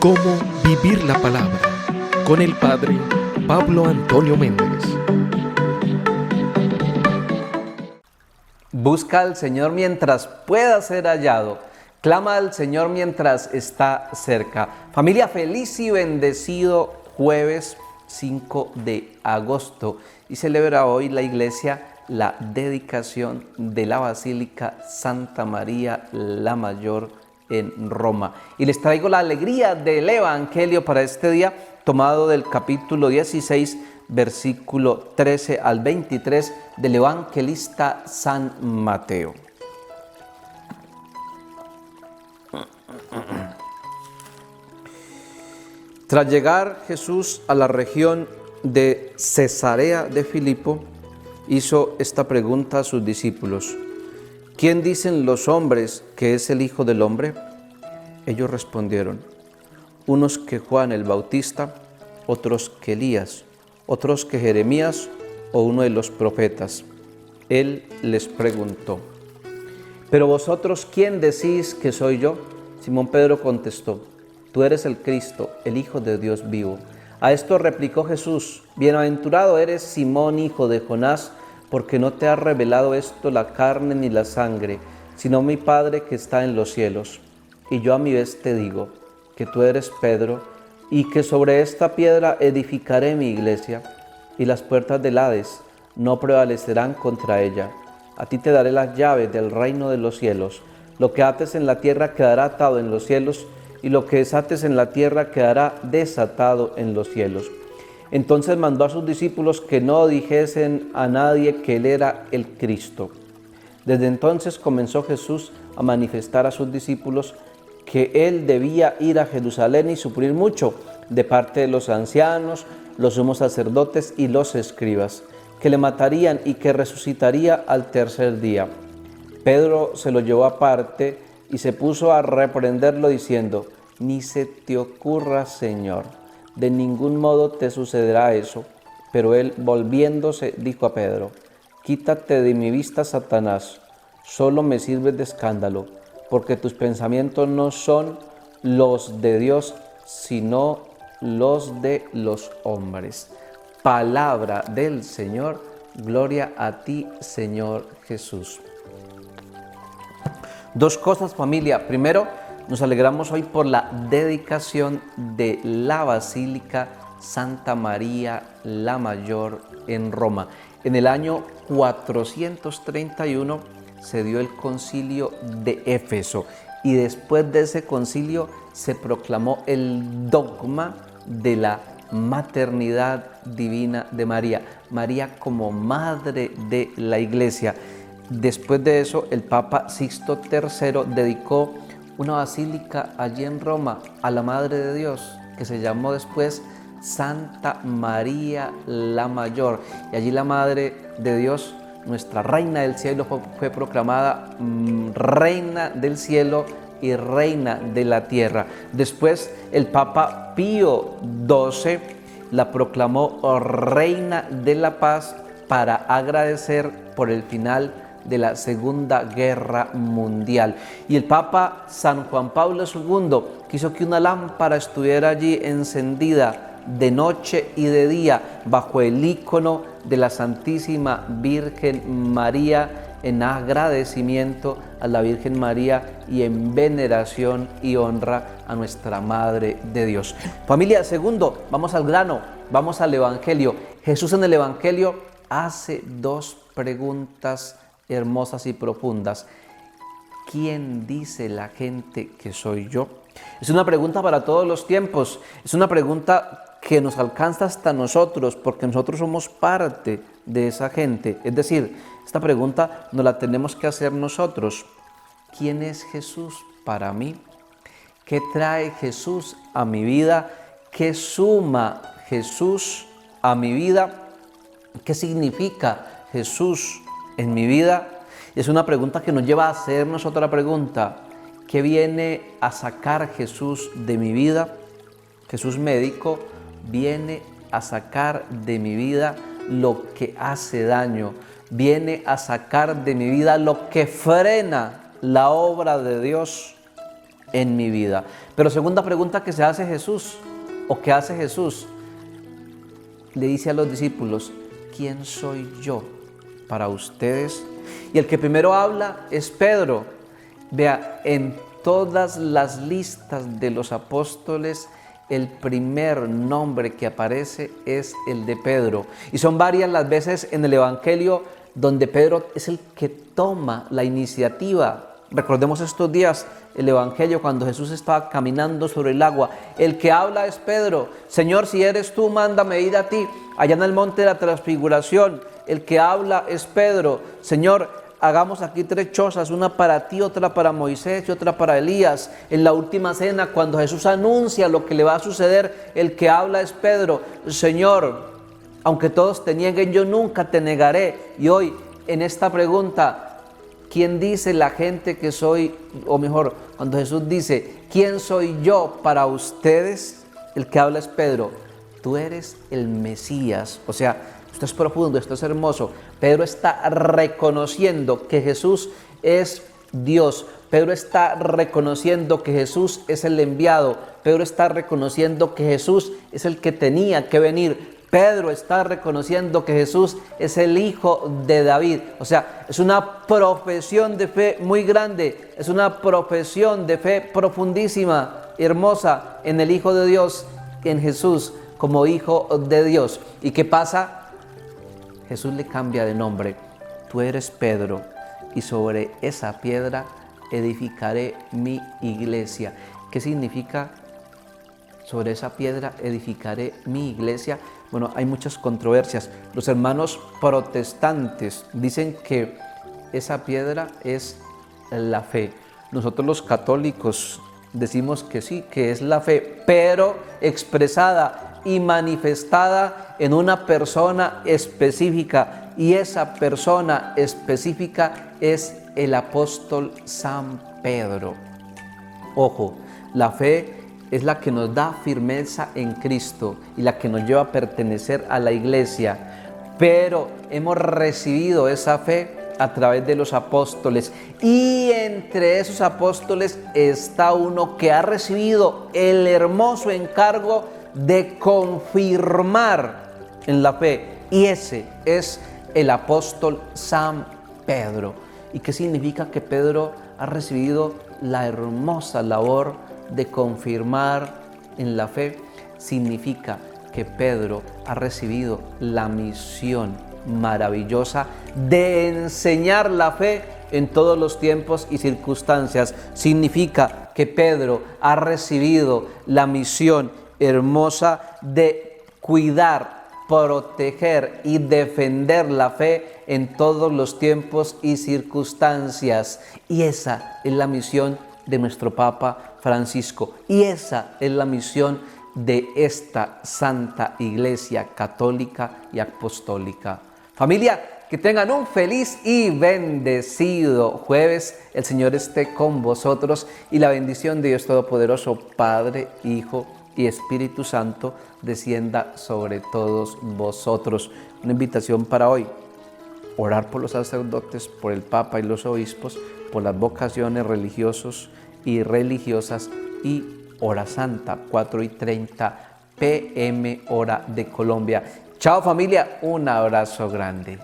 Cómo vivir la palabra con el Padre Pablo Antonio Méndez. Busca al Señor mientras pueda ser hallado. Clama al Señor mientras está cerca. Familia, feliz y bendecido jueves 5 de agosto. Y celebra hoy la Iglesia la dedicación de la Basílica Santa María la Mayor en Roma. Y les traigo la alegría del Evangelio para este día, tomado del capítulo 16, versículo 13 al 23 del evangelista San Mateo. Tras llegar Jesús a la región de Cesarea de Filipo, hizo esta pregunta a sus discípulos: ¿quién dicen los hombres que es el Hijo del Hombre? Ellos respondieron: unos que Juan el Bautista, otros que Elías, otros que Jeremías o uno de los profetas. Él les preguntó: ¿pero vosotros quién decís que soy yo? Simón Pedro contestó: tú eres el Cristo, el Hijo de Dios vivo. A esto replicó Jesús: bienaventurado eres, Simón, hijo de Jonás, porque no te ha revelado esto la carne ni la sangre, sino mi Padre que está en los cielos. Y yo a mi vez te digo que tú eres Pedro, y que sobre esta piedra edificaré mi iglesia, y las puertas del Hades no prevalecerán contra ella. A ti te daré las llaves del reino de los cielos. Lo que ates en la tierra quedará atado en los cielos, y lo que desates en la tierra quedará desatado en los cielos. Entonces mandó a sus discípulos que no dijesen a nadie que él era el Cristo. Desde entonces comenzó Jesús a manifestar a sus discípulos que él debía ir a Jerusalén y sufrir mucho de parte de los ancianos, los sumos sacerdotes y los escribas, que le matarían y que resucitaría al tercer día. Pedro se lo llevó aparte y se puso a reprenderlo diciendo: ni se te ocurra, Señor, de ningún modo te sucederá eso. Pero él, volviéndose, dijo a Pedro: quítate de mi vista, Satanás, solo me sirves de escándalo, porque tus pensamientos no son los de Dios, sino los de los hombres. Palabra del Señor, gloria a ti, Señor Jesús. Dos cosas, familia. Primero, nos alegramos hoy por la dedicación de la Basílica Santa María la Mayor en Roma. En el año 431 se dio el concilio de Éfeso y después de ese concilio se proclamó el dogma de la maternidad divina de María, María como madre de la Iglesia. Después de eso, el Papa Sixto III dedicó una basílica allí en Roma a la Madre de Dios, que se llamó después Santa María la Mayor. Y allí la Madre de Dios, nuestra Reina del Cielo, fue proclamada Reina del Cielo y Reina de la Tierra. Después el Papa Pío XII la proclamó Reina de la Paz para agradecer por el final de la Segunda Guerra Mundial. Y el Papa San Juan Pablo II quiso que una lámpara estuviera allí encendida de noche y de día bajo el ícono de la Santísima Virgen María, en agradecimiento a la Virgen María y en veneración y honra a nuestra Madre de Dios. Familia, segundo, vamos al grano, vamos al Evangelio. Jesús en el Evangelio hace dos preguntas hermosas y profundas. ¿Quién dice la gente que soy yo? Es una pregunta para todos los tiempos, es una pregunta que nos alcanza hasta nosotros, porque nosotros somos parte de esa gente. Es decir, esta pregunta nos la tenemos que hacer nosotros. ¿Quién es Jesús para mí? ¿Qué trae Jesús a mi vida? ¿Qué suma Jesús a mi vida? ¿Qué significa Jesús en mi vida? Es una pregunta que nos lleva a hacernos otra pregunta. ¿Qué viene a sacar Jesús de mi vida? Jesús médico viene a sacar de mi vida lo que hace daño, viene a sacar de mi vida lo que frena la obra de Dios. en mi vida. Pero segunda pregunta que se hace Jesús, o que hace Jesús, le dice a los discípulos: ¿quién soy yo para ustedes? Y el que primero habla es Pedro. Vea, en todas las listas de los apóstoles, el primer nombre que aparece es el de Pedro. Y son varias las veces en el Evangelio donde Pedro es el que toma la iniciativa. Recordemos estos días el Evangelio cuando Jesús estaba caminando sobre el agua. El que habla es Pedro. Señor, si eres tú, mándame ir a ti, allá en el monte de la transfiguración. El que habla es Pedro. Señor, hagamos aquí 3 chozas, una para ti, otra para Moisés y otra para Elías. En la última cena, cuando Jesús anuncia lo que le va a suceder, el que habla es Pedro. Señor, aunque todos te nieguen, yo nunca te negaré. Y hoy, en esta pregunta, ¿quién dice la gente que soy? O mejor, cuando Jesús dice, ¿quién soy yo para ustedes? El que habla es Pedro. Tú eres el Mesías. O sea, esto es profundo, esto es hermoso. Pedro está reconociendo que Jesús es Dios. Pedro está reconociendo que Jesús es el enviado. Pedro está reconociendo que Jesús es el que tenía que venir. Pedro está reconociendo que Jesús es el Hijo de David. O sea, es una profesión de fe muy grande. Es una profesión de fe profundísima, hermosa, en el Hijo de Dios, en Jesús como Hijo de Dios. ¿Y qué pasa? Jesús le cambia de nombre. Tú eres Pedro, y sobre esa piedra edificaré mi iglesia. ¿Qué significa? Sobre esa piedra edificaré mi iglesia. Bueno, hay muchas controversias. Los hermanos protestantes dicen que esa piedra es la fe. Nosotros los católicos decimos que sí, que es la fe, pero expresada y manifestada en una persona específica. Y esa persona específica es el apóstol San Pedro. Ojo, la fe es la que nos da firmeza en Cristo y la que nos lleva a pertenecer a la iglesia. Pero hemos recibido esa fe a través de los apóstoles. Y entre esos apóstoles está uno que ha recibido el hermoso encargo de confirmar en la fe. Y ese es el apóstol San Pedro. ¿Y qué significa que Pedro ha recibido la hermosa labor de confirmar en la fe? Significa que Pedro ha recibido la misión maravillosa de enseñar la fe en todos los tiempos y circunstancias. Significa que Pedro ha recibido la misión hermosa de cuidar, proteger y defender la fe en todos los tiempos y circunstancias. Y esa es la misión de nuestro Papa Francisco. Y esa es la misión de esta Santa Iglesia Católica y Apostólica. Familia, que tengan un feliz y bendecido jueves. El Señor esté con vosotros y la bendición de Dios Todopoderoso, Padre, Hijo y Espíritu Santo, descienda sobre todos vosotros. Una invitación para hoy: orar por los sacerdotes, por el Papa y los obispos, por las vocaciones religiosos y religiosas, y hora santa, 4:30 p.m. hora de Colombia. Chao familia, un abrazo grande.